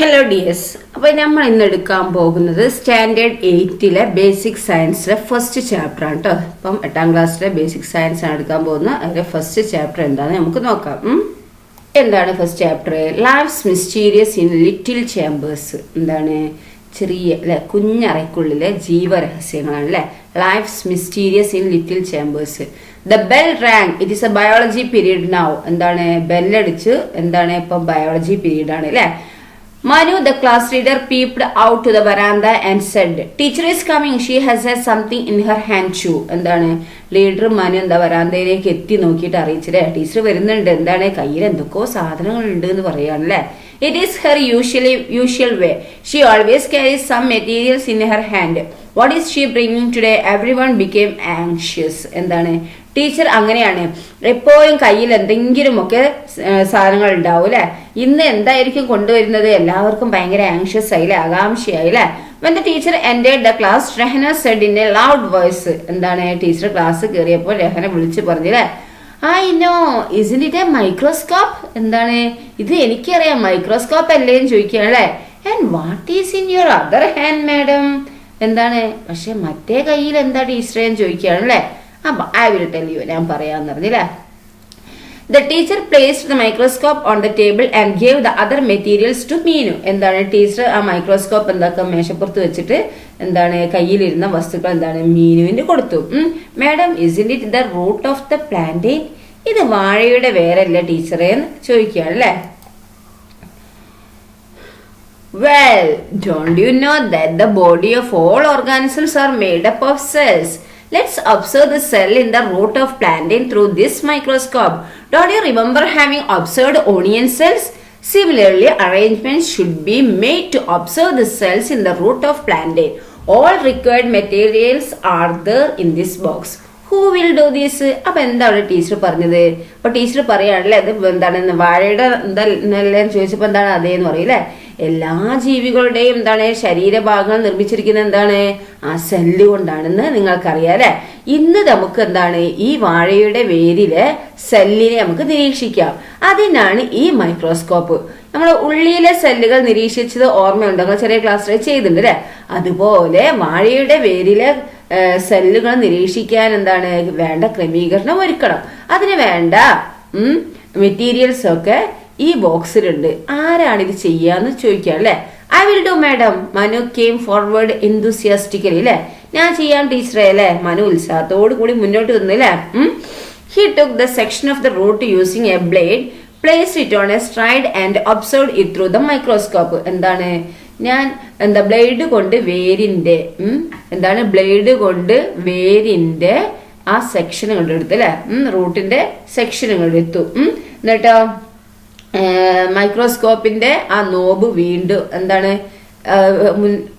Hello dears. അപ്പോൾ നമ്മൾ ഇന്ന് എടുക്കാൻ പോകുന്നത് സ്റ്റാൻഡേർഡ് 8-ലെ ബേസിക് സയൻസിലെ ഫസ്റ്റ് ചാപ്റ്റർ ആണ് കേട്ടോ. ഇപ്പം 8ാം ക്ലാസ്സിലെ ബേസിക് സയൻസ് ആണ് എടുക്കാൻ പോകുന്നത്. അതിലെ ഫസ്റ്റ് ചാപ്റ്റർ എന്താണെന്ന് നമുക്ക് നോക്കാം. എന്താണ് first chapter? Life's mysterious in little chambers. എന്താണ്? ചെറിയ അല്ലെ കുഞ്ഞറയ്ക്കുള്ളിലെ ജീവരഹസ്യങ്ങളാണ് അല്ലെ. Life's mysterious in little chambers. The bell rang. It is a biology period now. എന്താണ്? ബെല്ലടിച്ച് എന്താണ്? ഇപ്പം ബയോളജി പീരീഡ് ആണ് അല്ലെ. Manu, the class leader, peeped out to the veranda and said, "Teacher is coming. She has something in her hand too." എന്താണ്? Leader Manu എന്താ വരാന്തയിലേക്ക് എത്തി നോക്കിയിട്ട് അറിയിച്ചില്ലേ, ടീച്ചർ വരുന്നുണ്ട്. എന്താണ്? കയ്യിൽ എന്തൊക്കെയോ സാധനങ്ങൾ ഉണ്ട് എന്ന് പറയാണല്ലേ. It is her usual way. She always carries some materials in her hand. What is she bringing today? Everyone became anxious. എന്താണ്? ടീച്ചർ അങ്ങനെയാണ്, എപ്പോഴും കയ്യിൽ എന്തെങ്കിലുമൊക്കെ സാധനങ്ങൾ ഉണ്ടാവും അല്ലെ. ഇന്ന് എന്തായിരിക്കും കൊണ്ടുവരുന്നത്? എല്ലാവർക്കും ഭയങ്കര ആങ്ഷ്യസ് ആയില്ലേ, ആകാംക്ഷയായില്ലേ. When the teacher entered the class, Rehana said in a loud voice. എന്താണ്? ടീച്ചർ ക്ലാസ് കയറിയപ്പോൾ രഹന വിളിച്ചു പറഞ്ഞില്ലേ, I know, isn't it a microscope? എന്താണ്? ഇത് എനിക്കറിയാം, മൈക്രോസ്കോപ്പ് അല്ലേ എന്ന് ചോദിക്കുകയാണല്ലേ. And what is in your other hand, madam? എന്താണ്? പക്ഷെ മറ്റേ കയ്യിൽ എന്താ ടീച്ചറെ എന്ന് ചോദിക്കുകയാണല്ലേ. അപ്പൊ I will tell you, ഞാൻ പറയാന്ന് പറഞ്ഞില്ലേ. The teacher placed the microscope on the table and gave the other materials to Meenu. എന്താണ്? ടീച്ചർ ആ മൈക്രോസ്കോപ്പ് എന്താക്കാം മേശപ്പുറത്ത് വെച്ചിട്ട് എന്താണ് കയ്യിലിരുന്ന വസ്തുക്കൾ എന്താണ് മീനുവിന് കൊടുത്തു. Madam, isn't it the root of the plantain? ഇത് വാഴയുടെ വേരല്ലേ ടീച്ചറെ എന്ന് ചോദിക്കുകയാണ് അല്ലേ. Well, don't you know that the body of all organisms are made up of cells? Let's observe the cell in the root of plantain through this microscope. Don't you remember having observed onion cells? Similarly, arrangements should be made to observe the cells in the root of plantain. All required materials are there in this box. Who will do this? അപ്പൊ എന്താണ് teacher പറഞ്ഞത്? അപ്പൊ teacher പറയാണല്ലേ, അത് എന്താണ് വാഴയുടെ എന്താ ചോദിച്ചപ്പോ എന്താണ് അതേന്ന് പറയില്ലേ. എല്ലാ ജീവികളുടെയും എന്താണ് ശരീരഭാഗങ്ങൾ നിർമ്മിച്ചിരിക്കുന്നത് എന്താണ്? ആ സെല്ല് കൊണ്ടാണെന്ന് നിങ്ങൾക്കറിയാം അല്ലെ. ഇന്ന് നമുക്ക് എന്താണ് ഈ വാഴയുടെ വേരിലെ സെല്ലിനെ നമുക്ക് നിരീക്ഷിക്കാം. അതിനാണ് ഈ മൈക്രോസ്കോപ്പ്. നമ്മൾ ഉള്ളിലെ സെല്ലുകൾ നിരീക്ഷിച്ചത് ഓർമ്മയുണ്ടോ? നിങ്ങൾ ചെറിയ ക്ലാസ്സിൽ ചെയ്തിട്ടുണ്ട് അല്ലെ. അതുപോലെ വാഴയുടെ വേരിലെ സെല്ലുകൾ നിരീക്ഷിക്കാൻ എന്താണ് വേണ്ട ക്രമീകരണം ഒരുക്കണം. അതിന് വേണ്ട മെറ്റീരിയൽസ് ഒക്കെ ഈ ബോക്സിലുണ്ട്. ആരാണ് ഇത് ചെയ്യാന്ന് ചോദിക്കാം അല്ലെ. I will do, madam. Manu came forward enthusiastically അല്ലെ. ഞാൻ ചെയ്യാം ടീച്ചറെ അല്ലെ. മനു ഉത്സാഹത്തോടു കൂടി മുന്നോട്ട് വന്നില്ലേ. He took the section of the root using a blade, placed it on a stride and observed it through the microscope. എന്താണ്? ഞാൻ ബ്ലേഡ് കൊണ്ട് വേരിന്റെ എന്താണ് ബ്ലേഡ് കൊണ്ട് വേരിന്റെ ആ സെക്ഷനുകൾ എടുത്തു അല്ലെ. റൂട്ടിന്റെ സെക്ഷനുകൾ എടുത്തു. എന്നിട്ടോ മൈക്രോസ്കോപ്പിന്റെ ആ നോബ് വീണ്ടും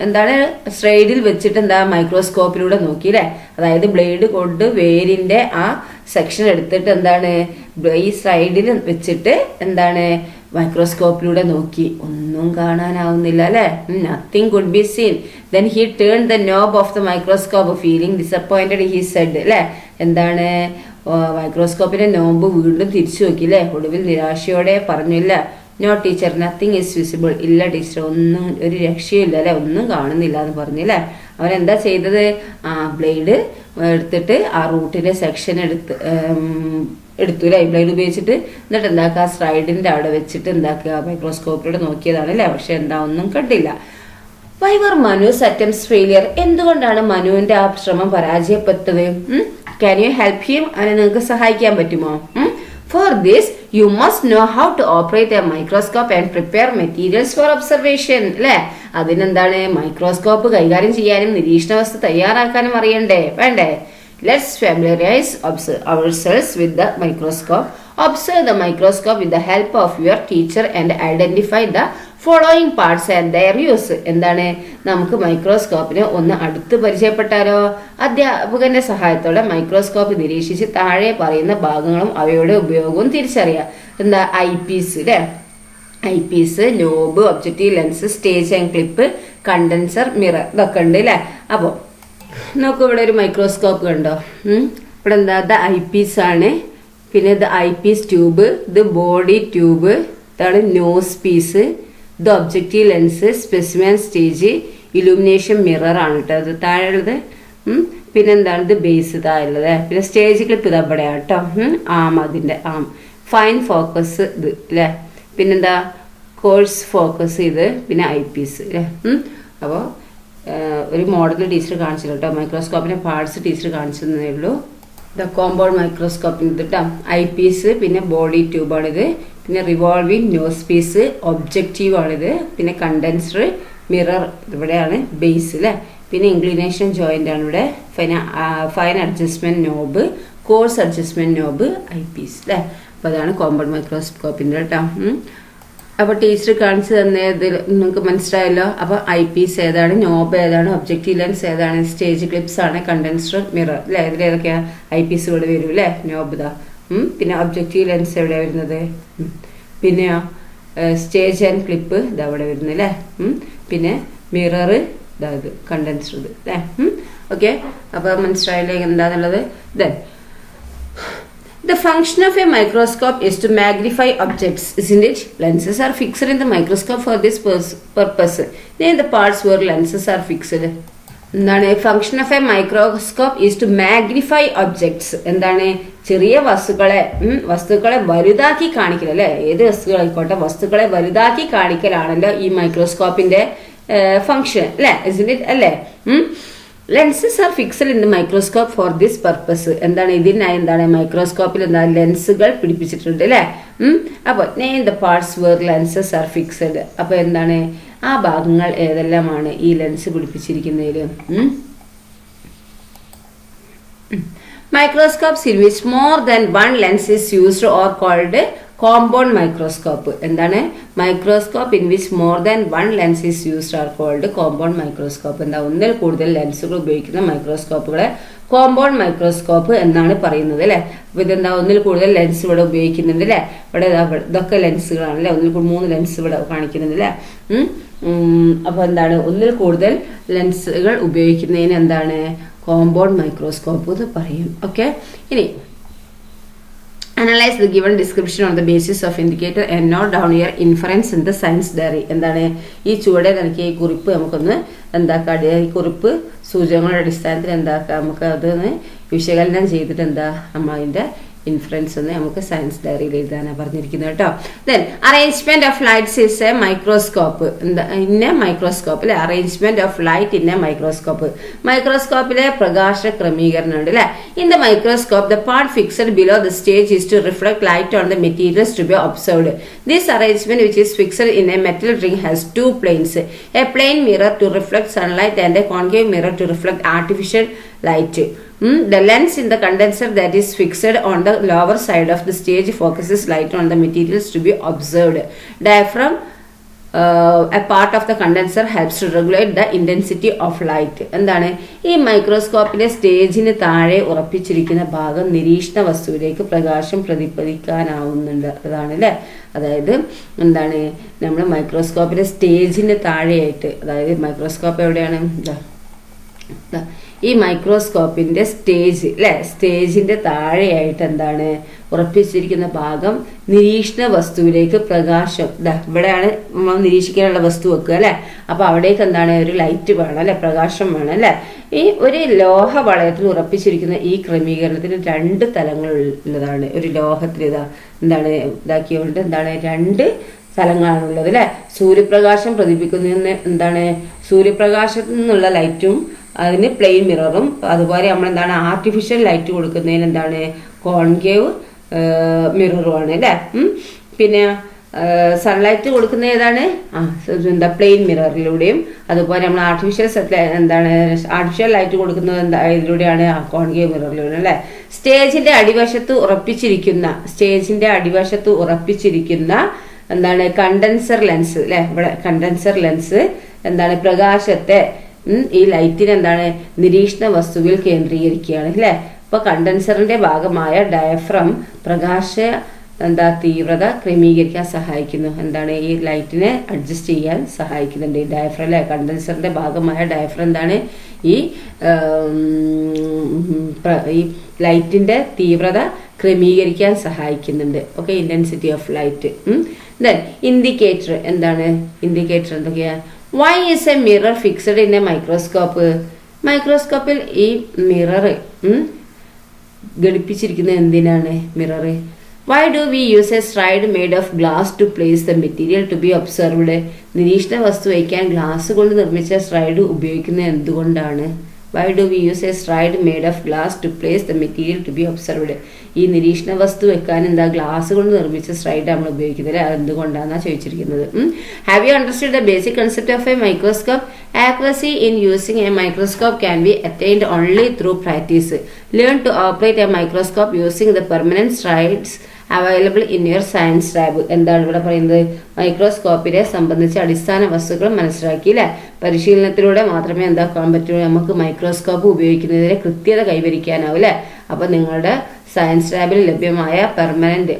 എന്താണ് സ്ട്രൈഡിൽ വെച്ചിട്ട് എന്താ മൈക്രോസ്കോപ്പിലൂടെ നോക്കി അല്ലെ. അതായത് ബ്ലേഡ് കൊണ്ട് വേരിന്റെ ആ സെക്ഷൻ എടുത്തിട്ട് എന്താണ് ഈ സൈഡിൽ വെച്ചിട്ട് എന്താണ് മൈക്രോസ്കോപ്പിലൂടെ നോക്കി. ഒന്നും കാണാനാവുന്നില്ല അല്ലെ. Nothing could be seen. Then he turned the knob of the microscope, feeling disappointed. He said അല്ലെ. എന്താണ്? മൈക്രോസ്കോപ്പിന്റെ നോബ് വീണ്ടും തിരിച്ചു നോക്കി അല്ലെ. ഒടുവിൽ നിരാശയോടെ പറഞ്ഞില്ല, no teacher, nothing is visible. ഇല്ല ടീച്ചർ, ഒന്നും ഒരു രക്ഷയില്ല അല്ലെ, ഒന്നും കാണുന്നില്ല എന്ന് പറഞ്ഞില്ലേ. അവൻ എന്താ ചെയ്തത്? ബ്ലേഡ് എടുത്തിട്ട് ആ റൂട്ടിന്റെ സെക്ഷൻ എടുത്തു അല്ലെ, ബ്ലേഡ് ഉപയോഗിച്ചിട്ട്. എന്നിട്ട് എന്താക്കുക, സ്ട്രൈഡിന്റെ അവിടെ വെച്ചിട്ട് എന്താക്കുക മൈക്രോസ്കോപ്പിലൂടെ നോക്കിയതാണ് അല്ലെ. പക്ഷെ എന്താ ഒന്നും കണ്ടില്ല. Why were Manu's attempts failure? എന്തുകൊണ്ടാണ് മനുവിന്റെ ആ ശ്രമം പരാജയപ്പെട്ടത്? Can you help him? അവനെ നിങ്ങൾക്ക് സഹായിക്കാൻ പറ്റുമോ? For this, you must know how to operate a microscope and prepare materials for observation. അല്ലെ. അതിനെന്താണ് മൈക്രോസ്കോപ്പ് കൈകാര്യം ചെയ്യാനും നിരീക്ഷണ വസ്തു തയ്യാറാക്കാനും അറിയണ്ടേ വേണ്ടേ? Let's familiarize ourselves with the microscope. Observe the microscope with the help of your teacher and identify the following parts and their use. എന്താണ്? നമുക്ക് മൈക്രോസ്കോപ്പിനെ ഒന്ന് അടുത്ത് പരിചയപ്പെട്ടാലോ? അധ്യാപകന്റെ സഹായത്തോടെ മൈക്രോസ്കോപ്പ് നിരീക്ഷിച്ച് താഴെ പറയുന്ന ഭാഗങ്ങളും അവയുടെ ഉപയോഗവും തിരിച്ചറിയാം. എന്താ? ഐ പീസ് അല്ലെ. Eye piece, knob, objective lens, stage and clip, condenser, mirror, ഇതൊക്കെ ഉണ്ട് അല്ലെ. അപ്പൊ നോക്കൂ, ഇവിടെ ഒരു മൈക്രോസ്കോപ്പ് കണ്ടോ? ഇവിടെ എന്താ? ഇത് ഐ പീസ് ആണ്. പിന്നെ ഇത് ഐ പീസ് ട്യൂബ്, ഇത് ബോഡി ട്യൂബ്, ഇതാണ് നോസ് പീസ്, ഇത് objective lens, specimen stage, illumination mirror ആണ് കേട്ടോ അത് താഴെയുള്ളത്. പിന്നെന്താണ് ഇത് ബേസ് താഴെയുള്ളത്. പിന്നെ സ്റ്റേജ് ക്ലിപ്പ് ഇത് അവിടെയാണ് കേട്ടോ. അതിൻ്റെ ഫൈൻ ഫോക്കസ് ഇത് അല്ലേ. പിന്നെന്താ കോഴ്സ് ഫോക്കസ് ഇത്, പിന്നെ ഐ പീസ് അല്ലേ. അപ്പോൾ ഒരു മോഡൽ ടീച്ചർ കാണിച്ചില്ല കേട്ടോ. മൈക്രോസ്കോപ്പിൻ്റെ പാർട്സ് ടീച്ചർ കാണിച്ചതേ ഉള്ളൂ. ദ കോമ്പൗണ്ട് മൈക്രോസ്കോപ്പിന് ഇത് കേട്ടോ. ഐ പീസ്, പിന്നെ ബോഡി ട്യൂബാണിത്, പിന്നെ റിവോൾവിങ് നോസ് പീസ്, ഒബ്ജക്റ്റീവ് ആണിത്, പിന്നെ കണ്ടൻസർ, മിറർ ഇവിടെയാണ് ബേസ് അല്ലേ. പിന്നെ ഇൻക്ലിനേഷൻ ജോയിൻ്റ് ആണ് ഇവിടെ, പിന്നെ fine adjustment knob, coarse adjustment knob, eye piece അല്ലേ. അപ്പോൾ അതാണ് കോമ്പൗണ്ട് മൈക്രോസ്കോപ്പിൻ്റെ കേട്ടോ. അപ്പോൾ ടീച്ചർ കാണിച്ചു തന്നതിൽ നിങ്ങൾക്ക് മനസ്സിലായല്ലോ. അപ്പോൾ ഐ പീസ് ഏതാണ്, നോബ് ഏതാണ്, ഒബ്ജക്റ്റീവ് ലെൻസ് ഏതാണ്, സ്റ്റേജ് ക്ലിപ്സ് ആണ്, കണ്ടൻസർ, മിറർ അല്ലേ. ഇതിലേതൊക്കെയാണ് ഐ പീസ് ഇവിടെ വരും അല്ലേ, നോബ് ഇതാ. പിന്നെ ഒബ്ജക്റ്റീവ് ലെൻസ് എവിടെയാണ് വരുന്നത്, പിന്നെയോ സ്റ്റേജ് ആൻഡ് ക്ലിപ്പ് ഇതാ അവിടെ വരുന്നത് അല്ലേ. പിന്നെ മിറർ ഇതായത് കണ്ടൻസർ ഇത് അല്ലേ. ഓക്കെ, അപ്പോൾ മനസ്സിലായില്ലേ എന്താണെന്നുള്ളത്. Then the function of a microscope is to magnify objects, isn't it? Lenses are fixed in the microscope for this purpose. Name the parts where lenses are fixed. എന്താണ് function of a microscope is to magnify objects. എന്താണ് ചെറിയ വസ്തുക്കളെ വലുതാക്കി കാണിക്കൽ അല്ലേ. ഏത് വസ്തുക്കളായിക്കോട്ടെ വസ്തുക്കളെ വലുതാക്കി കാണിക്കലാണല്ലോ ഈ മൈക്രോസ്കോപ്പിന്റെ ഫംഗ്ഷൻ അല്ലേ, isn't it? അല്ലേ. Lenses are fixed in the microscope for this purpose. എന്താണ് ഇതിനായി എന്താണ് മൈക്രോസ്കോപ്പിൽ എന്താ ലെൻസുകൾ പിടിപ്പിച്ചിട്ടുണ്ട് അല്ലേ. അപ്പോൾ name the parts where lenses are fixed. അപ്പോൾ എന്താണ് ആ ഭാഗങ്ങൾ ഏതെല്ലാമാണ് ഈ ലെൻസ് പിടിപ്പിച്ചിരിക്കുന്നതിൽ. Microscopes in which more than one lens is used or called compound microscope. എന്താണ് microscope in which more than one lens is used are called compound microscope. എന്താ ഒന്നിൽ കൂടുതൽ ലെൻസുകൾ ഉപയോഗിക്കുന്ന മൈക്രോസ്കോപ്പുകളെ കോമ്പൗണ്ട് മൈക്രോസ്കോപ്പ് എന്നാണ് പറയുന്നത് അല്ലേ. അപ്പോൾ ഇതെന്താ ഒന്നിൽ കൂടുതൽ ലെൻസ് ഇവിടെ ഉപയോഗിക്കുന്നുണ്ട് അല്ലേ. ഇവിടെ ഇതൊക്കെ ലെൻസുകളാണ് അല്ലേ. ഒന്നിൽ 3 ലെൻസ് ഇവിടെ കാണിക്കുന്നുണ്ട് അല്ലേ. അപ്പോൾ എന്താണ് ഒന്നിൽ കൂടുതൽ ലെൻസുകൾ ഉപയോഗിക്കുന്നതിന് എന്താണ് കോമ്പൗണ്ട് മൈക്രോസ്കോപ്പ് എന്ന് പറയും. ഓക്കെ, ഇനി analyze the given description on the basis of indicator and note down your inference in the science diary. എന്താണ് ഈ ചുവടെ നൽകിയ ഈ കുറിപ്പ് നമുക്കൊന്ന് എന്താക്കാം, ഈ കുറിപ്പ് സൂചകങ്ങളുടെ അടിസ്ഥാനത്തിൽ എന്താക്കാം നമുക്ക് അതൊന്ന് വിശകലനം ചെയ്തിട്ട് എന്താ നമ്മൾ അതിൻ്റെ ഇൻഫ്ലുവൻസ് എന്ന് നമുക്ക് സയൻസ് ഡയറിയിൽ എഴുതാനാണ് പറഞ്ഞിരിക്കുന്നത് കേട്ടോ. Then arrangement of lights is a microscope. എന്താ ഇന്ന മൈക്രോസ്കോപ്പ് അല്ലെ. Arrangement of light in a microscope. മൈക്രോസ്കോപ്പിലെ പ്രകാശ ക്രമീകരണം ഉണ്ട് അല്ലെ. In the microscope the part fixed below the stage is to reflect light on the materials to be observed. This arrangement which is fixed in a metal ring has 2 planes, a plane mirror to reflect sunlight and a concave mirror to reflect artificial light. The lens in the condenser that is fixed on the lower side of the stage focuses light on the materials to be observed. Diaphragm, a part of the condenser, helps to regulate the intensity of light. എന്താണ് ഈ മൈക്രോസ്കോപ്പിലെ സ്റ്റേജിന് താഴെ ഉറപ്പിച്ചിരിക്കുന്ന ഭാഗം നിരീക്ഷണ വസ്തുവിലേക്ക് പ്രകാശം പ്രതിഫലിക്കാനാവുന്നുണ്ട്. അതാണ് അല്ലേ. അതായത് എന്താണ് നമ്മൾ മൈക്രോസ്കോപ്പിലെ സ്റ്റേജിന് താഴെയായിട്ട്, അതായത് മൈക്രോസ്കോപ്പ് എവിടെയാണ് ഈ മൈക്രോസ്കോപ്പിന്റെ സ്റ്റേജ് അല്ലെ, സ്റ്റേജിന്റെ താഴെയായിട്ട് എന്താണ് ഉറപ്പിച്ചിരിക്കുന്ന ഭാഗം നിരീക്ഷണ വസ്തുവിലേക്ക് പ്രകാശം ഇവിടെയാണ് നമ്മൾ നിരീക്ഷിക്കാനുള്ള വസ്തു വെക്കുക അല്ലെ. അപ്പൊ അവിടേക്ക് എന്താണ് ഒരു ലൈറ്റ് വേണം അല്ലെ, പ്രകാശം വേണം അല്ലെ. ഈ ഒരു ലോഹ വളയത്തിൽ ഉറപ്പിച്ചിരിക്കുന്ന ഈ ക്രമീകരണത്തിന് 2 തലങ്ങൾ ഉള്ളതാണ്. ഒരു ലോഹത്തിൽ എന്താണ് ഇതാക്കിയോണ്ട് എന്താണ് 2 സ്ഥലങ്ങളാണുള്ളത് അല്ലെ. സൂര്യപ്രകാശം പ്രതിഫലിക്കുന്നതിന് എന്താണ് സൂര്യപ്രകാശത്തു നിന്നുള്ള ലൈറ്റും അതിന് പ്ലെയിൻ മിററും, അതുപോലെ നമ്മൾ എന്താണ് ആർട്ടിഫിഷ്യൽ ലൈറ്റ് കൊടുക്കുന്നതിന് എന്താണ് കോൺകേവ് മിററുമാണ് അല്ലേ. പിന്നെ സൺലൈറ്റ് കൊടുക്കുന്ന ഏതാണ് എന്താ പ്ലെയിൻ മിററിലൂടെയും, അതുപോലെ നമ്മൾ ആർട്ടിഫിഷ്യൽ ലൈറ്റ് കൊടുക്കുന്നത് ഇതിലൂടെയാണ് കോൺകേവ് മിററിലൂടെ അല്ലേ. സ്റ്റേജിന്റെ അടിവശത്ത് ഉറപ്പിച്ചിരിക്കുന്ന എന്താണ് കണ്ടൻസർ ലെൻസ് അല്ലെ. ഇവിടെ കണ്ടൻസർ ലെൻസ് എന്താണ് പ്രകാശത്തെ ഈ ലൈറ്റിന് എന്താണ് നിരീക്ഷണ വസ്തുവിൽ കേന്ദ്രീകരിക്കുകയാണ് അല്ലെ. അപ്പൊ കണ്ടൻസറിന്റെ ഭാഗമായ ഡയഫ്രം പ്രകാശ തീവ്രത ക്രമീകരിക്കാൻ സഹായിക്കുന്നു. എന്താണ് ഈ ലൈറ്റിനെ അഡ്ജസ്റ്റ് ചെയ്യാൻ സഹായിക്കുന്നുണ്ട് ഈ ഡയഫ്രം അല്ലെ. കണ്ടൻസറിന്റെ ഭാഗമായ ഡയഫ്രം എന്താണ് ഈ ലൈറ്റിന്റെ തീവ്രത ക്രമീകരിക്കാൻ സഹായിക്കുന്നുണ്ട്. Okay, intensity of light. Then indicator എന്താണ്? ഇൻഡിക്കേറ്റർ എന്തൊക്കെയാ? Why is a mirror fixed in a microscope? മൈക്രോസ്കോപ്പിൽ ഈ മിറർ ഘടിപ്പിച്ചിരിക്കുന്നത് എന്തിനാണ്? Mirror. Why do we use a slide made of glass to place the material to be observed? നിരീക്ഷണ വസ്തു വയ്ക്കാൻ glass കൊണ്ട് നിർമ്മിച്ച സ്ട്രൈഡ് ഉപയോഗിക്കുന്നത് എന്തുകൊണ്ടാണ്? Why do we use a slide made of glass to place the material to be observed? ഈ നിരീക്ഷണ വസ്തു വെക്കാൻ എന്താ ഗ്ലാസ് കൊണ്ട് നിർമ്മിച്ച സ്ട്രൈഡ് നമ്മൾ ഉപയോഗിക്കുന്നത്? അത് എന്തുകൊണ്ടാണെന്നാണ് ചോദിച്ചിരിക്കുന്നത്. Have you understood the basic concept of a microscope? Accuracy in using a microscope can be attained only through practice. Learn to operate a microscope using the permanent strides available in your science lab. എന്താണ് ഇവിടെ പറയുന്നത്? മൈക്രോസ്കോപ്പിനെ സംബന്ധിച്ച അടിസ്ഥാന വസ്തുക്കൾ മനസ്സിലാക്കി അല്ലെ. പരിശീലനത്തിലൂടെ മാത്രമേ എന്താക്കാൻ പറ്റുള്ളൂ? നമുക്ക് മൈക്രോസ്കോപ്പ് ഉപയോഗിക്കുന്നതിന് കൃത്യത കൈവരിക്കാനാവും അല്ലെ. അപ്പൊ നിങ്ങളുടെ സയൻസ് ലാബിൽ ലഭ്യമായ പെർമനന്റ്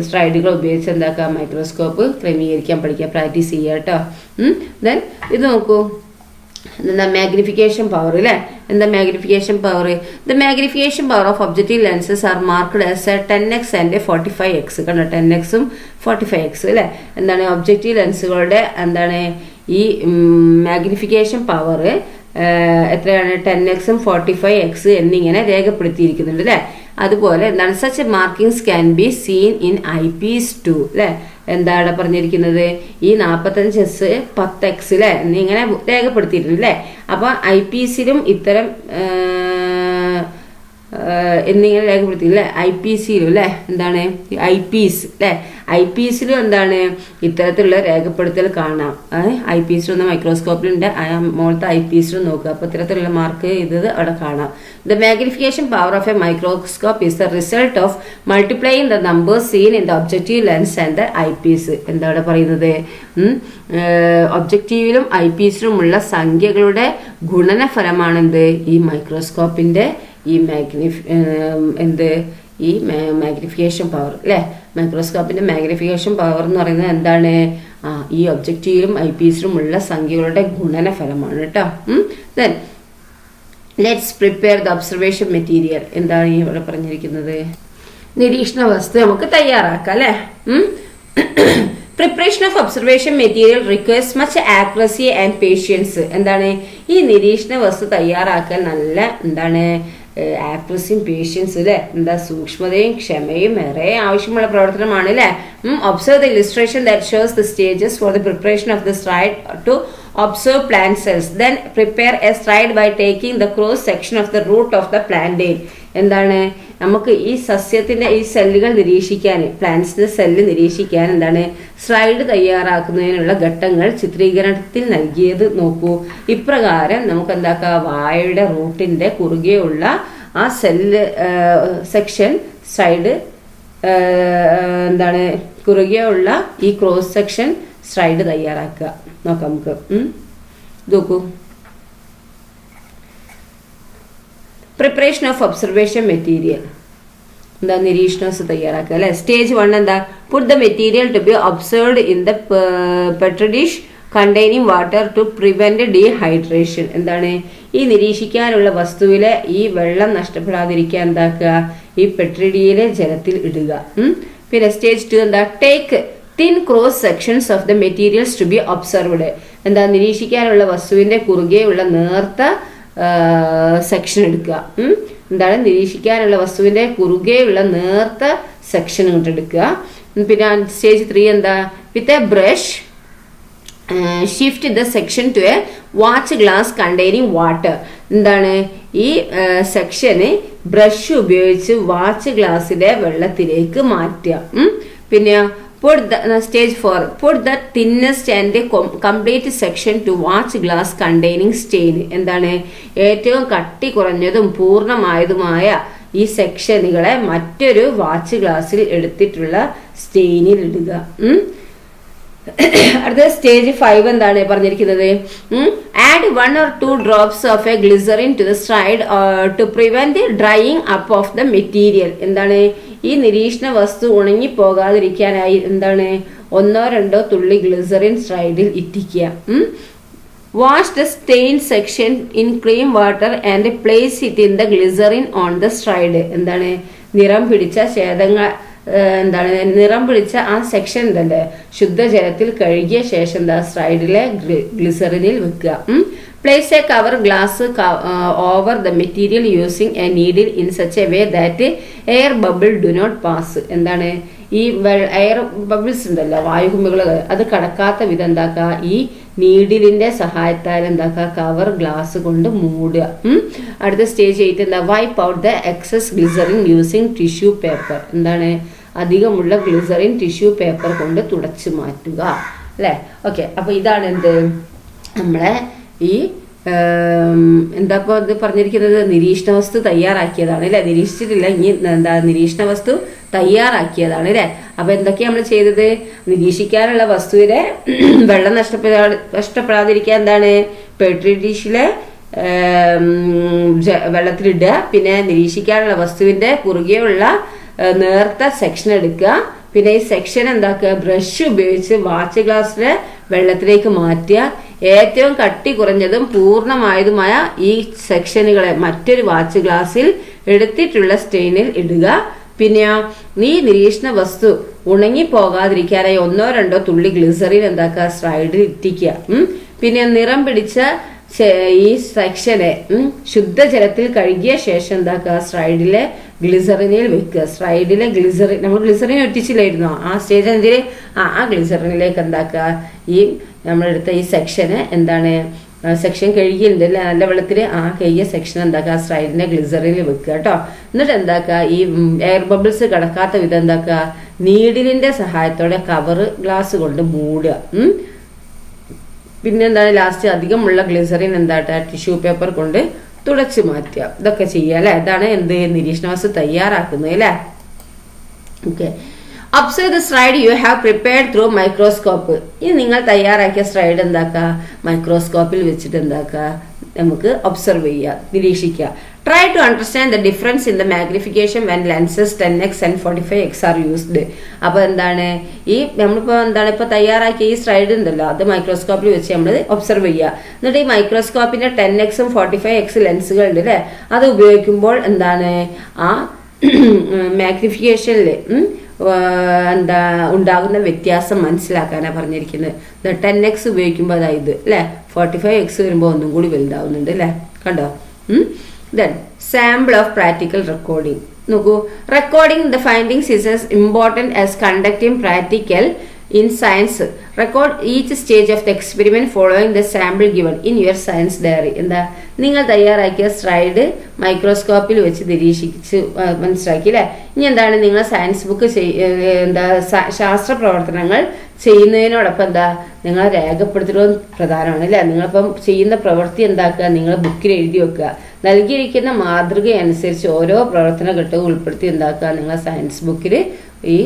സ്ട്രൈഡുകൾ ഉപയോഗിച്ച് എന്താക്കാം? മൈക്രോസ്കോപ്പ് ക്രമീകരിക്കാൻ പഠിക്കുക, പ്രാക്ടീസ് ചെയ്യുക കേട്ടോ. ദെൻ ഇത് നോക്കൂ, എന്താ മാഗ്നിഫിക്കേഷൻ പവർ അല്ലേ? എന്താ magnification power? The magnification power of objective lenses are marked as 10x and 45x. കണ്ടോ, 10x ഉം 45x അല്ലേ? എന്താണ് ഒബ്ജക്റ്റീവ് ലെൻസുകളുടെ എന്താണ് ഈ മാഗ്നിഫിക്കേഷൻ പവർ എത്രയാണ്? 10x ഉം 45x എന്നിങ്ങനെ രേഖപ്പെടുത്തിയിരിക്കുന്നുണ്ട് അല്ലേ. അതുപോലെ എന്താണ് such markings can be seen in eye piece 2 അല്ലേ. എന്താണ് പറഞ്ഞിരിക്കുന്നത്? ഈ 45s 10x അല്ലേ എന്നിങ്ങനെ രേഖപ്പെടുത്തിയിട്ടുണ്ട് അല്ലേ. അപ്പൊ ഐ പീസിലും ഇത്തരം എന്നിങ്ങനെ രേഖപ്പെടുത്തിയില്ലേ? ഐ പി സിയിലും അല്ലേ. എന്താണ് ഐ പീസ് അല്ലേ? ഐ പീസിലും എന്താണ് ഇത്തരത്തിലുള്ള രേഖപ്പെടുത്തൽ കാണാം. ഐ പീസിലൊന്ന് മൈക്രോസ്കോപ്പിലുണ്ട്, മുകളത്തെ ഐ പീസിലും നോക്കുക. അപ്പൊ ഇത്തരത്തിലുള്ള മാർക്ക് ഇത് അവിടെ കാണാം. The magnification power of a microscope is the result of multiplying the numbers seen in the objective lens and the eyepiece. എന്താണ് പറയുന്നത്? ഒബ്ജക്റ്റീവിലും ഐ പീസിലുമുള്ള സംഖ്യകളുടെ ഗുണനഫലമാണെന്ത്? ഈ മൈക്രോസ്കോപ്പിന്റെ ഈ മാഗ്നിഫിക്കേഷൻ പവർ അല്ലെ. മൈക്രോസ്കോപ്പിന്റെ മാഗ്നിഫിക്കേഷൻ പവർ എന്ന് പറയുന്നത് എന്താണ്? ഈ ഒബ്ജക്റ്റീവിലും ഐ പീസിലുമുള്ള സംഖ്യകളുടെ ഗുണനഫലമാണ് കേട്ടോ. Then let's prepare the observation material. എന്താണ് ഇവിടെ പറഞ്ഞിരിക്കുന്നത്? നിരീക്ഷണ വസ്തു നമുക്ക് തയ്യാറാക്കാം അല്ലെ. Preparation of observation material requires much accuracy and patience. എന്താണ് ഈ നിരീക്ഷണ വസ്തു തയ്യാറാക്കാൻ നല്ല എന്താണ് ആക്യുറസിയും പേഷ്യൻസ് അല്ലെ. എന്താ സൂക്ഷ്മതയും ക്ഷമയും ഏറെ ആവശ്യമുള്ള പ്രവർത്തനമാണ് അല്ലെ. Observe the illustration that shows the stages for the preparation of the slide to observe plant cells. Then prepare a stride by taking the cross section of the root of the plantain. എന്താണ് നമുക്ക് ഈ സസ്യത്തിന്റെ ഈ സെല്ലുകൾ നിരീക്ഷിക്കാൻ, പ്ലാന്റ്സിന്റെ cell നിരീക്ഷിക്കാൻ എന്താണ് slide തയ്യാറാക്കുന്നതിനുള്ള ഘട്ടങ്ങൾ ചിത്രീകരണത്തിൽ നൽകിയത് നോക്കൂ. ഇപ്രകാരം നമുക്ക് എന്താക്കാം? വാഴയുടെ റൂട്ടിന്റെ കുറുകെയുള്ള ആ സെല്ല് സെക്ഷൻ സ്ലൈഡ് എന്താണ് കുറുകെയുള്ള ഈ ക്രോസ് സെക്ഷൻ സ്ലൈഡ് തയ്യാറാക്കുക. നോക്കാം നമുക്ക്. നോക്കൂ, പ്രിപ്പറേഷൻ ഓഫ് ഒബ്സർവേഷൻ മെറ്റീരിയൽ എന്താ? നിരീക്ഷണ വസ്തു തയ്യാറാക്കുക അല്ലെ. സ്റ്റേജ് 1 എന്താ? Put the material to be observed in the petri dish containing water to prevent dehydration. എന്താണ് ഈ നിരീക്ഷിക്കാനുള്ള വസ്തുവിലെ ഈ വെള്ളം നഷ്ടപ്പെടാതിരിക്കാൻ എന്താക്കുക? ഈ പെട്രിഡിയിലെ ജലത്തിൽ ഇടുക. പിന്നെ സ്റ്റേജ് 2 എന്താ? Take thin cross sections of the materials to be observed. എന്താ നിരീക്ഷിക്കാനുള്ള വസ്തുവിന്റെ കുറുകെയുള്ള നേർത്ത സെക്ഷൻ എടുക്കുക. എന്താണ് നിരീക്ഷിക്കാനുള്ള വസ്തുവിന്റെ കുറുകെയുള്ള നേർത്ത സെക്ഷൻ ഇങ്ങോട്ട് എടുക്കുക. പിന്നെ സ്റ്റേജ് 3 എന്താ? With a brush shift the section two A watch glass containing water. എന്താണ് ഈ സെക്ഷന് ബ്രഷ് ഉപയോഗിച്ച് വാച്ച് ഗ്ലാസ്സിലെ വെള്ളത്തിലേക്ക് മാറ്റുക. പിന്നെ stage 4 put the thinnest and complete section to watch glass containing stain. എന്താണ് ഏറ്റവും കട്ടി കുറഞ്ഞതും പൂർണ്ണമായതുമായ ഈ സെക്ഷനുകളെ മറ്റൊരു വാച്ച് ഗ്ലാസ്സിൽ എടുത്തിട്ടുള്ള സ്റ്റെയിനിൽ ഇടുക. അടുത്ത സ്റ്റേജ് 5 എന്താണ് പറഞ്ഞിരിക്കുന്നത്? Add 1 or 2 drops of a glycerin to the stride to prevent the drying up of the material. എന്താണ് ഈ നിരീക്ഷണ വസ്തു ഉണങ്ങി പോകാതിരിക്കാനായി എന്താണ് 1-2 തുള്ളി ഗ്ലിസറിൻ സ്ട്രൈഡിൽ ഇറ്റിക്കുക. Wash the stain section in clean water and place it in the glycerin on the slide. എന്താണ് നിറം പിടിച്ച എന്താണ് നിറം പിടിച്ച ആ സെക്ഷൻ ഉണ്ടല്ലേ ശുദ്ധജലത്തിൽ കഴുകിയ ശേഷം എന്താ സ്ലൈഡിലെ ഗ്ലിസറിനിൽ വെക്കുക. Place a cover glass over the material using a needle in such a way that air bubble do not pass. എന്താണ് ഈ എയർ ബബിൾസ് ഉണ്ടല്ലോ വായുകുമികൾ അത് കടക്കാത്ത വിധം എന്താക്കുക ഈ നീഡിലിന്റെ സഹായത്താൽ എന്താക്കുക കവർ ഗ്ലാസ് കൊണ്ട് മൂടുക. അടുത്ത സ്റ്റേജ് 8 എന്താ wipe out the excess glycerine using tissue paper. എന്താണ് അധികമുള്ള ഗ്ലിസറിൻ ടിഷ്യൂ പേപ്പർ കൊണ്ട് തുടച്ചു മാറ്റുക അല്ലേ. ഓക്കെ, അപ്പൊ ഇതാണ് എന്ത് നമ്മളെ ഈ എന്താ ഇപ്പോൾ ഇത് പറഞ്ഞിരിക്കുന്നത് നിരീക്ഷണ വസ്തു തയ്യാറാക്കിയതാണ് അല്ലേ. നിരീക്ഷിച്ചിട്ടില്ല, ഇനി എന്താ നിരീക്ഷണ വസ്തു തയ്യാറാക്കിയതാണ് അല്ലേ. അപ്പൊ എന്തൊക്കെയാണ് നമ്മൾ ചെയ്തത്? നിരീക്ഷിക്കാനുള്ള വസ്തുവിനെ വെള്ളം നഷ്ടപ്പെടാതിരിക്കാൻ എന്താണ് പെട്രി ഡിഷിലെ വെള്ളത്തിലിടുക. പിന്നെ നിരീക്ഷിക്കാനുള്ള വസ്തുവിന്റെ കുറുകെയുള്ള നേർത്ത സെക്ഷൻ എടുക്കുക. പിന്നെ ഈ സെക്ഷൻ എന്താക്കുക ബ്രഷ് ഉപയോഗിച്ച് വാച്ച് ഗ്ലാസ്സിലെ വെള്ളത്തിലേക്ക് മാറ്റുക. ഏറ്റവും കട്ടി കുറഞ്ഞതും പൂർണ്ണമായതുമായ ഈ സെക്ഷനുകളെ മറ്റൊരു വാച്ച് ഗ്ലാസ്സിൽ എടുത്തിട്ടുള്ള സ്റ്റെയിനിൽ ഇടുക. പിന്നെ ഈ നിരീക്ഷണ വസ്തു ഉണങ്ങി പോകാതിരിക്കാനായി 1-2 തുള്ളി ഗ്ലിസറിൻ എന്താക്കുക സ്ലൈഡിൽ ഇറ്റിക്കുക. പിന്നെ നിറം പിടിച്ച ഈ സെക്ഷനെ ശുദ്ധജലത്തിൽ കഴുകിയ ശേഷം എന്താക്കുക സ്ലൈഡിലെ ഗ്ലിസറിനിൽ വെക്കുക. സ്ലൈഡിലെ ഗ്ലിസറിൻ നമ്മൾ ഗ്ലിസറിൻ ഒറ്റിച്ചില്ലായിരുന്നോ ആ സ്റ്റേജ് എന്തിന് ആ ഗ്ലിസറിനിലേക്ക് എന്താക്കുക ഈ നമ്മളെടുത്ത ഈ സെക്ഷന് എന്താണ് സെക്ഷൻ കഴുകിയിട്ടുണ്ട് അല്ലേ നല്ല വെള്ളത്തിൽ ആ കഴുകിയ സെക്ഷൻ എന്താക്കുക സ്ലൈഡിന്റെ ഗ്ലിസറിനിൽ വെക്കുക കേട്ടോ. എന്നിട്ട് എന്താക്കുക ഈ എയർ ബബിൾസ് കടക്കാത്ത വിധം എന്താക്കുക നീഡിലിന്റെ സഹായത്തോടെ കവർ ഗ്ലാസ് കൊണ്ട് മൂടുക. പിന്നെ എന്താണ് ലാസ്റ്റ് അധികമുള്ള ഗ്ലിസറിൻ എന്താട്ടാ ടിഷ്യൂ പേപ്പർ കൊണ്ട് തുടച്ചു മാറ്റുക. ഇതൊക്കെ ചെയ്യുക അല്ലെ. ഇതാണ് എന്ത് നിരീക്ഷണ വസ്തു തയ്യാറാക്കുന്നത് അല്ലെ. Okay, observe the slide you have prepared through microscope. ഇനി നിങ്ങൾ തയ്യാറാക്കിയ സ്ലൈഡ് എന്താക്കുക മൈക്രോസ്കോപ്പിൽ വെച്ചിട്ട് എന്താക്കുക നമുക്ക് ഒബ്സർവ് ചെയ്യുക നിരീക്ഷിക്കുക. Try to understand the difference in the magnification when lenses 10x and 45x are used. അപ്പോൾ എന്താണ് ഈ നമ്മളിപ്പോൾ എന്താണ് ഇപ്പോൾ തയ്യാറാക്കിയ ഈ സ്ലൈഡ് ഉണ്ടല്ലോ അത് മൈക്രോസ്കോപ്പിൽ വെച്ച് നമ്മൾ ഒബ്സർവ് ചെയ്യുക. എന്നിട്ട് ഈ മൈക്രോസ്കോപ്പിന്റെ 10x 45x ലെൻസുകൾ ഉണ്ട് അല്ലേ അത് ഉപയോഗിക്കുമ്പോൾ എന്താണ് ആ മാഗ്നിഫിക്കേഷനിൽ എന്താ ഉണ്ടാകുന്ന വ്യത്യാസം മനസ്സിലാക്കാനാണ് പറഞ്ഞിരിക്കുന്നത്. 10x ഉപയോഗിക്കുമ്പോൾ അതായത് അല്ലേ 45x വരുമ്പോൾ ഒന്നും കൂടി വലുതാവുന്നുണ്ട് അല്ലേ കണ്ടോ. Then sample of practical recording. നോക്കൂ recording the findings is as important as conducting practical in science. Record each stage of the experiment following the sample given in your science diary. എന്താ നിങ്ങൾ തയ്യാറാക്കിയ slide മൈക്രോസ്കോപ്പിൽ വെച്ച് നിരീക്ഷിച്ച് മനസ്സിലാക്കി അല്ലേ. ഇനി എന്താണ് നിങ്ങൾ സയൻസ് ബുക്ക് എന്താ ശാസ്ത്ര പ്രവർത്തനങ്ങൾ ചെയ്യുന്നതിനോടൊപ്പം എന്താ നിങ്ങൾ രേഖപ്പെടുത്തുന്നത് പ്രധാനമാണ് അല്ലേ. നിങ്ങളിപ്പം ചെയ്യുന്ന പ്രവൃത്തി എന്താക്കുക നിങ്ങൾ ബുക്കിൽ എഴുതി വെക്കുക. നൽകിയിരിക്കുന്ന മാതൃക അനുസരിച്ച് ഓരോ പ്രവർത്തന ഘട്ടവും ഉൾപ്പെടുത്തി എന്താക്കുക നിങ്ങൾ സയൻസ് ബുക്കിൽ ഈ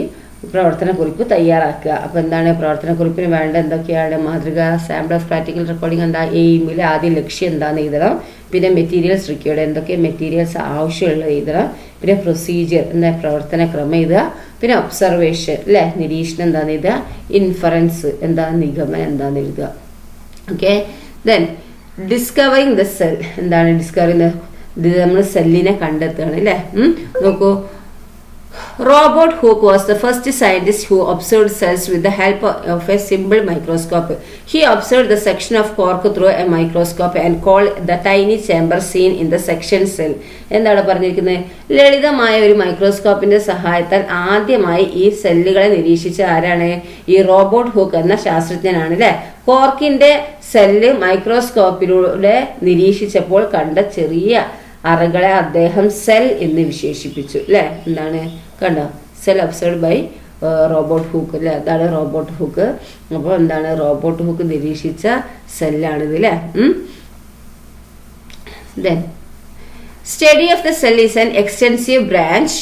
പ്രവർത്തനക്കുറിപ്പ് തയ്യാറാക്കുക. അപ്പോൾ എന്താണ് പ്രവർത്തനക്കുറിപ്പിന് വേണ്ട എന്തൊക്കെയാണ് മാതൃക സാമ്പിൾ ഓഫ് പ്രാക്ടിക്കൽ റെക്കോർഡിംഗ് എന്താ എയിമിൽ ആദ്യം ലക്ഷ്യം എന്താണെന്ന് എഴുതണം. പിന്നെ മെറ്റീരിയൽസ് റിക്വയർഡ് എന്തൊക്കെ മെറ്റീരിയൽസ് ആവശ്യമുള്ളത് എഴുതണം. പിന്നെ പ്രൊസീജിയർ എന്താ പ്രവർത്തന ക്രമം എഴുതുക. പിന്നെ ഒബ്സർവേഷൻ അല്ലേ നിരീക്ഷണം എന്താണെന്ന് എഴുതുക. ഇൻഫറൻസ് എന്താ നിഗമനം എന്താണെന്ന് എഴുതുക. Okay, then discovering the cell എന്താണ് ഡിസ്കവറിങ് നമ്മൾ സെല്ലിനെ കണ്ടെത്തുകയാണ് അല്ലേ. നോക്കൂ Robert Hooke was the first scientist who observed cells with the help of a simple microscope. He observed the section of cork through a microscope and called the tiny chamber seen in the section cell. എന്താണ് പറഞ്ഞിരിക്കുന്നത് ലളിതമായ ഒരു മൈക്രോസ്കോപ്പിന്റെ സഹായത്താൽ ആദ്യമായി ഈ സെല്ലുകളെ നിരീക്ഷിച്ച ആരാണ് ഈ റോബർട്ട് ഹൂക്ക് എന്ന ശാസ്ത്രജ്ഞനാണ് അല്ലെ. കോർക്കിന്റെ സെല്ല് മൈക്രോസ്കോപ്പിലൂടെ നിരീക്ഷിച്ചപ്പോൾ കണ്ട ചെറിയ അറകളെ അദ്ദേഹം സെൽ എന്ന് വിശേഷിപ്പിച്ചു അല്ലെ. എന്താണ് കണ്ടോ cell observed by Robert Hooke അല്ലെ. അതാണ് റോബർട്ട് ഹൂക്ക്. അപ്പോൾ എന്താണ് റോബർട്ട് ഹൂക്ക് നിരീക്ഷിച്ച സെല്ലാണിത് അല്ലെ. Then study of the cell is an extensive branch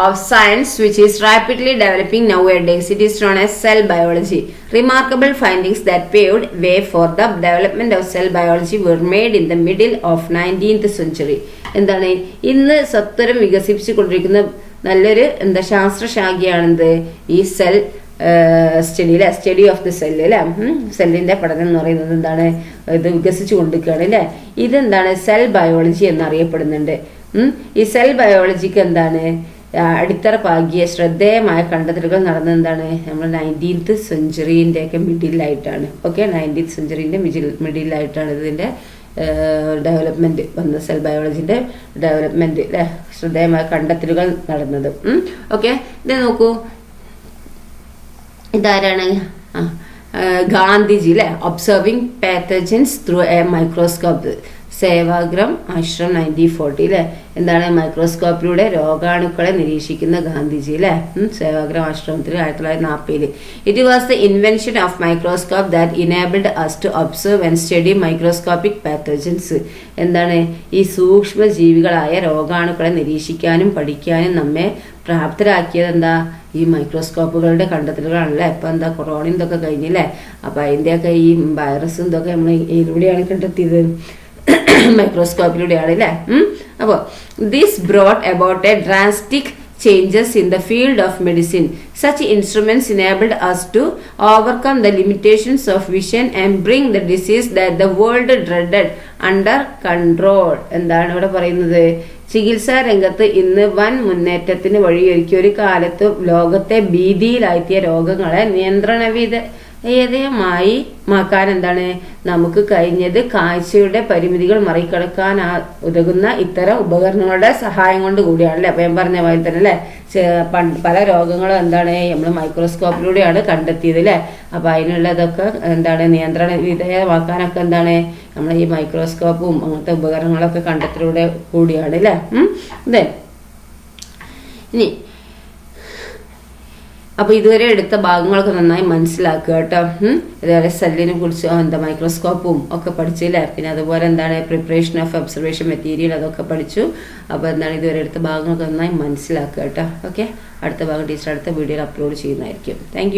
of science which is rapidly developing nowadays. It is known as cell biology. Remarkable findings that paved way for the development of cell biology were made in the middle of 19th century. എന്താണ് ഇന്ന് സത്വരം വികസിപ്പിച്ചു കൊണ്ടിരിക്കുന്ന നല്ലൊരു എന്താ ശാസ്ത്രശാഖയാണെന്ത് ഈ cell study അല്ലെ. Study of the cell അല്ലെ. സെല്ലിന്റെ പഠനം എന്ന് പറയുന്നത് എന്താണ് ഇത് വികസിച്ചു കൊണ്ടിരിക്കുകയാണ് അല്ലെ. ഇതെന്താണ് സെൽ ബയോളജി എന്നറിയപ്പെടുന്നുണ്ട്. ഈ സെൽ ബയോളജിക്ക് എന്താണ് അടിത്തറ പാകിയ ശ്രദ്ധേയമായ കണ്ടെത്തലുകൾ നടന്നത് എന്താണ്, നമ്മൾ 19th സെഞ്ചുറീൻ്റെയൊക്കെ മിഡിലായിട്ടാണ്. ഓക്കെ, 19th സെഞ്ചുറീൻ്റെ മിഡിലായിട്ടാണ് ഇതിൻ്റെ ഡെവലപ്മെൻറ്റ് വന്നത്, സെൽ ബയോളജിൻ്റെ ഡെവലപ്മെൻറ്റ് അല്ലേ, ശ്രദ്ധേയമായ കണ്ടെത്തലുകൾ നടന്നത്. ഓക്കെ, ഇത് നോക്കൂ, ഇതാരാണ്? ഗാന്ധിജി അല്ലേ, observing pathogens through a microscope, Sevagram Ashram 1940 അല്ലേ. എന്താണ്, മൈക്രോസ്കോപ്പിലൂടെ രോഗാണുക്കളെ നിരീക്ഷിക്കുന്ന ഗാന്ധിജി അല്ലേ, സേവാഗ്രം ആശ്രമത്തിൽ 1940. It was the invention of microscope that enabled us to observe and study microscopic pathogens. എന്താണ്, ഈ സൂക്ഷ്മ ജീവികളായ രോഗാണുക്കളെ നിരീക്ഷിക്കാനും പഠിക്കാനും നമ്മെ പ്രാപ്തരാക്കിയത് എന്താ, ഈ മൈക്രോസ്കോപ്പുകളുടെ കണ്ടെത്തലുകളാണല്ലേ. ഇപ്പം എന്താ, കൊറോണ ഇതൊക്കെ കഴിഞ്ഞില്ലേ, അപ്പം അതിൻ്റെയൊക്കെ ഈ വൈറസും ഇതൊക്കെ നമ്മൾ ഇതിലൂടെയാണ് കണ്ടെത്തിയത്, മൈക്രോസ്കോപ്പിലൂടെയാണ് അല്ലേ. അപ്പോൾ this brought about A drastic changes in the field of medicine. Such instruments enabled us to overcome the limitations of vision and bring the disease that the world dreaded under control. എന്താണ് ഇവിടെ പറയുന്നത്, ചികിത്സാ രംഗത്ത് ഇന്ന് വൻ മുന്നേറ്റത്തിന് വഴിയൊരുക്കിയ ഒരു കാലത്ത് ലോകത്തെ ഭീതിയിലാഴ്ത്തിയ രോഗങ്ങളെ നിയന്ത്രണവിധേയമായി മാക്കാൻ എന്താണ് നമുക്ക് കഴിഞ്ഞത്, കാഴ്ചയുടെ പരിമിതികൾ മറികടക്കാൻ ഉതകുന്ന ഇത്തരം ഉപകരണങ്ങളുടെ സഹായം കൊണ്ട് കൂടിയാണല്ലേ. അപ്പം ഞാൻ പറഞ്ഞ പോലെ തന്നെ അല്ലേ, പല രോഗങ്ങളും എന്താണ് നമ്മൾ മൈക്രോസ്കോപ്പിലൂടെയാണ് കണ്ടെത്തിയത് അല്ലേ. അപ്പം അതിനുള്ളതൊക്കെ എന്താണ് നിയന്ത്രണ വിധേയമാക്കാനൊക്കെ എന്താണ് നമ്മൾ ഈ മൈക്രോസ്കോപ്പും അങ്ങനത്തെ ഉപകരണങ്ങളൊക്കെ കണ്ടെത്തിലൂടെ കൂടിയാണ് അല്ലേ. ഇതേ ഇനി അപ്പോൾ ഇതുവരെ എടുത്ത ഭാഗങ്ങളൊക്കെ നന്നായി മനസ്സിലാക്കുക കേട്ടോ. ഇതുവരെ സെല്ലിനെ കുറിച്ച് മൈക്രോസ്കോപ്പും ഒക്കെ പഠിച്ചില്ലേ. പിന്നെ അതുപോലെ എന്താണ് പ്രിപ്പറേഷൻ ഓഫ് ഒബ്സർവേഷൻ മെറ്റീരിയൽ അതൊക്കെ പഠിച്ചു. അപ്പോൾ എന്താണ് ഇതുവരെ എടുത്ത ഭാഗങ്ങളൊക്കെ നന്നായി മനസ്സിലാക്കുക കേട്ടോ. ഓക്കെ, അടുത്ത ഭാഗം ടീച്ചർ അടുത്ത വീഡിയോയിൽ അപ്ലോഡ് ചെയ്യുന്നതായിരിക്കും. താങ്ക്